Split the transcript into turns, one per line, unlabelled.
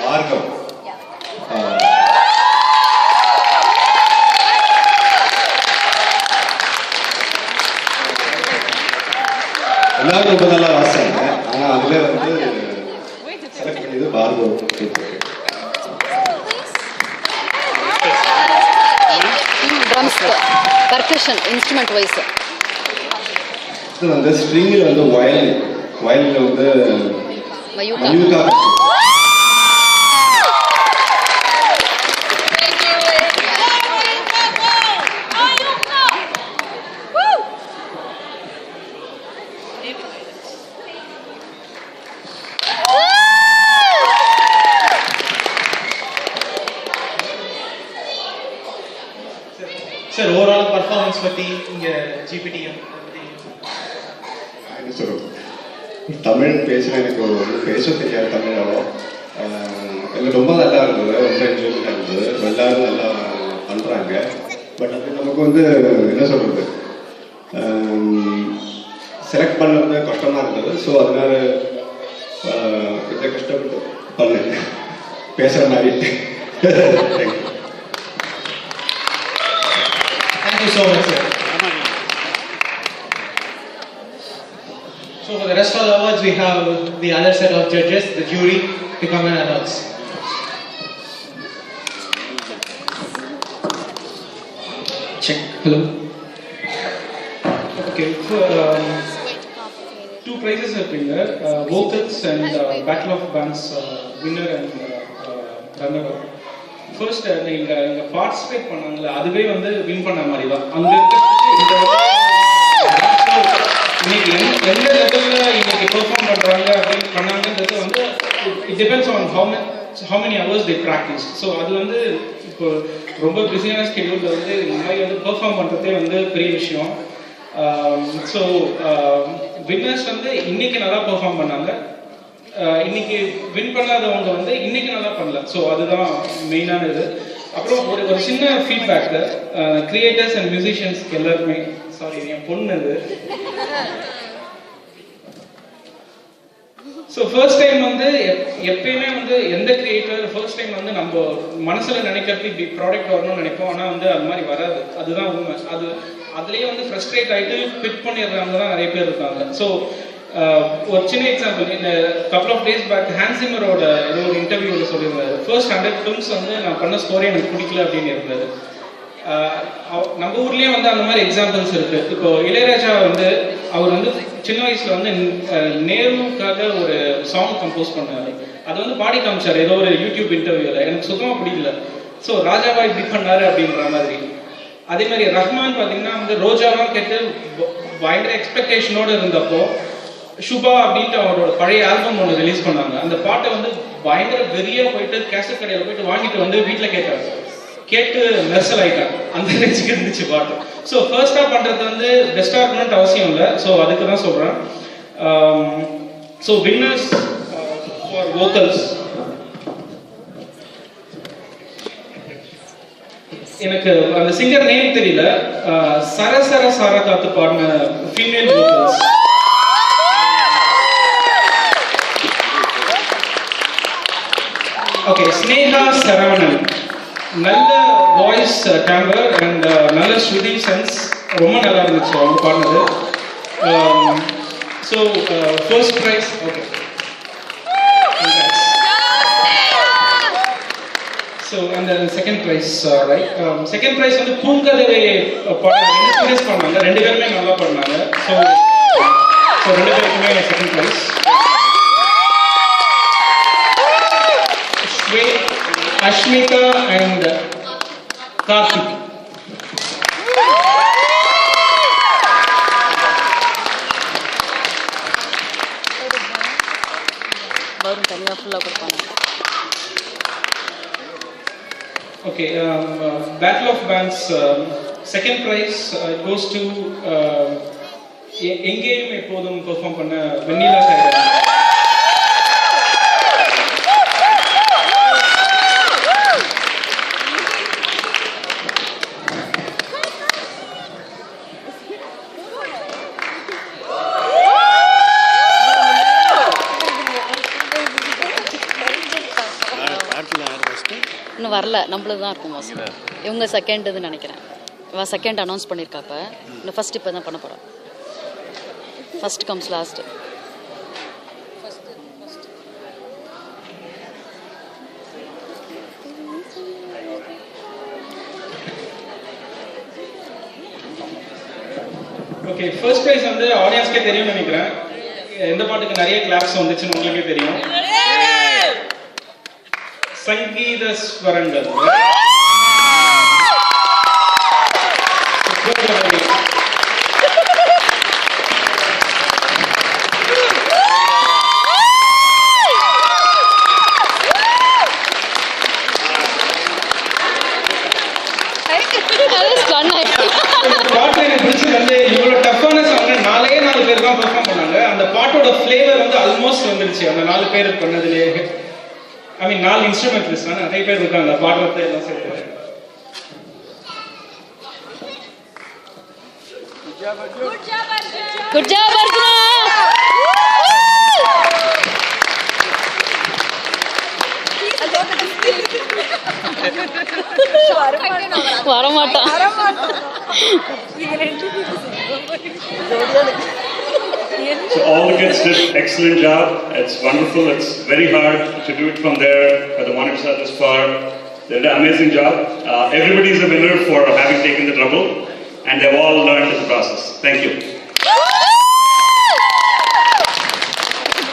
மார்க்கம் எல்லாரும் ரொம்ப நல்லா வாசிச்சாங்க. ஆனா அதுல செலக்ட் பண்ணியது Bhargav.
Drums percussion instrument wise
இது ஸ்ட்ரிங்கில் வயலில் மயூகா.
சார் ஓவரால் பர்ஃபார்மன்ஸ் பற்றி இங்கே ஜிபிடிஎம்
என்ன சொல்றது, தமிழ் பேசினா எனக்கு பேச தெரியாது தமிழாவோ. எல்லாம் ரொம்ப நல்லா இருந்தது, ரொம்ப என்ஜாய்மெண்டாக இருந்தது, எல்லாரும் நல்லா பண்ணுறாங்க. பட் அது நமக்கு என்ன சொல்கிறது, செலக்ட் பண்ணுறது கஷ்டமாக இருந்தது. ஸோ அதனால கொஞ்சம் கஷ்டப்பட்டு பண்ணேன் பேசுகிற மாதிரி.
Thank you so much, sir. So for the rest of the awards, we have the other set of judges, the jury, to come and announce. Check. Hello. Okay. So, two prizes are being there. Vocals and Battle of Bands winner and runner-up. First இங்கே participate பண்ணாங்களே அதுவே win பண்ண மாதிரி தான். அங்கே இன்னைக்கு எந்த லெவலில் இன்னைக்கு பெர்ஃபார்ம் பண்ணுறாங்க அப்படின்னு பண்ணாங்கன்றது it depends on how many hours they practice. So அது இப்போ ரொம்ப பிஸியான ஸ்கெடியூலில் இந்த மாதிரி பெர்ஃபார்ம் பண்ணுறதே பெரிய விஷயம். ஸோ வின்னர்ஸ் இன்னைக்கு நல்லா பெர்ஃபார்ம் பண்ணாங்க. இன்னைக்கு வின் பண்ணாதவங்க இன்னைக்கு நல்லா பண்ணல. ஸோ அதுதான் மெயினானது. அப்புறம் ஒரு சின்ன ஃபீட்பேக், கிரியேட்டர்ஸ் அண்ட் மியூசிஷியன்ஸ்க்கு எல்லாருமே, சாரி என் பொண்ணு அது. ஸோ ஃபர்ஸ்ட் டைம் எப்பயுமே எந்த கிரியேட்டர் ஃபர்ஸ்ட் டைம் நம்ம மனசுல நினைக்கிறது இப்படி ப்ராடக்ட் வரணும்னு நினைப்போம். ஆனால் அது மாதிரி வராது. அதுதான் உண்மை. அதுலேயே ஃப்ரஸ்ட்ரேட் ஆகிட்டு பிக் பண்ணிடுறவங்க தான் நிறைய பேர் இருக்காங்க. ஸோ ஒரு சின்ன எக்ஸாம்பிள், இந்த couple of days back Hans சிம்மரோட ஏதோ ஒரு இன்டர்வியூவில் சொல்லியிருந்தாரு, ஃபர்ஸ்ட் 100 ஃபிலிம்ஸ் நான் பண்ண ஸ்டோரி எனக்கு பிடிக்கல அப்படின்னு இருந்தாரு. நம்ம ஊர்லேயே அந்த மாதிரி எக்ஸாம்பிள்ஸ் இருக்கு. இப்போ இளையராஜா அவர் சின்ன வயசுல நேருக்காக ஒரு சாங் கம்போஸ் பண்ணாரு. அது பாடி காமிச்சார் ஏதோ ஒரு யூடியூப் இன்டர்வியூவில். எனக்கு சுத்தமாக பிடிக்கல. ஸோ ராஜாவா இப்படி பண்ணாரு அப்படின்ற மாதிரி. அதே மாதிரி ரஹ்மான் பார்த்தீங்கன்னா ரோஜாலாம் கேட்டு பயங்கர எக்ஸ்பெக்டேஷனோடு இருந்தப்போ சுபா அப்படின்ட்டு அவரோட பழைய ஆல்பம் ஒன்று ரிலீஸ் பண்ணாங்க. அந்த பாட்டை பயங்கர வெறியா போயிட்டு கேசட் கடையில் போயிட்டு வாங்கிட்டு வீட்டில் கேட்டாங்க. கேட்டு மெர்சல் ஆயிட்டாங்க. அந்த ரேஞ்சுக்கு இருந்துச்சு பாட்டு. ஸோ ஃபர்ஸ்டா பண்றது பெஸ்டா இருக்கணும்னு அவசியம் இல்லை. ஸோ அதுக்கு தான் சொல்றேன். ஸோ வின்னர்ஸ் ஃபார் வோக்கல்ஸ், எனக்கு அந்த சிங்கர் நேம் தெரியல, சரசர சாரா காத்து பாடின female vocals. Okay, Sneha Saravanan, நல்ல வாய்ஸ் டேம்பர் அண்ட் நல்ல ஸ்ருதி சென்ஸ், ரொம்ப நல்லா இருந்துச்சு அவங்க பாடினது. So first prize. Okay, so அந்த second prize, right. Second prize பூங்கதவை பாடினது பண்ணாங்க. 2 பேருமே நல்லா பண்ணாங்க. ஸோ 2 பேருக்குமே second prize. Ashmika and Karthik. Okay, Battle of Bands, second prize goes to எங்கேயும் எப்போதும் பெர்ஃபார்ம் பண்ண வெண்ணிலா சார்.
இன்னும் வரல, நம்மளது தான் இருக்கும் மோஸ்ட்லி. இவங்க செகண்ட் இதுன்னு நினைக்கிறேன். இவன் செகண்ட் அனௌன்ஸ் பண்ணியிருக்காப்ப, இன்னும் ஃபர்ஸ்ட் இப்போ தான் பண்ண போகிறான். First comes last.
Okay, first prize வந்து ஆடியன்ஸ்க்கே தெரியும்னு நினைக்கிறேன். எந்த பாட்டுக்கு நிறைய கிளாப்ஸ் வந்துச்சுன்னு உங்களுக்கே தெரியும். சங்கீத ஸ்வரங்கள். பாட்டு எனக்கு பிடிச்சது வந்து இவ்வளோ டஃப்பான சாங் 4 பேர் தான் பெர்ஃபார்ம் பண்ணாங்க. அந்த பாட்டோட ஃப்ளேவர் வந்து ஆல்மோஸ்ட் வந்துருச்சு அந்த 4 பேர் பண்ணதுலேயே. ஐ மீன் 4 இன்ஸ்ட்ருமெண்ட்லிஸ்ட் தான் நிறைய பேர் இருக்காங்க பாடுறத எல்லாம் சேர்த்து.
Good job Archana. வரமாட்டான்.
So all the kids did excellent job. It's wonderful. It's very hard to do it from there for the monitors are this far. They did an amazing job. Everybody is a winner for having taken the trouble, and they've all learned in the process. Thank you.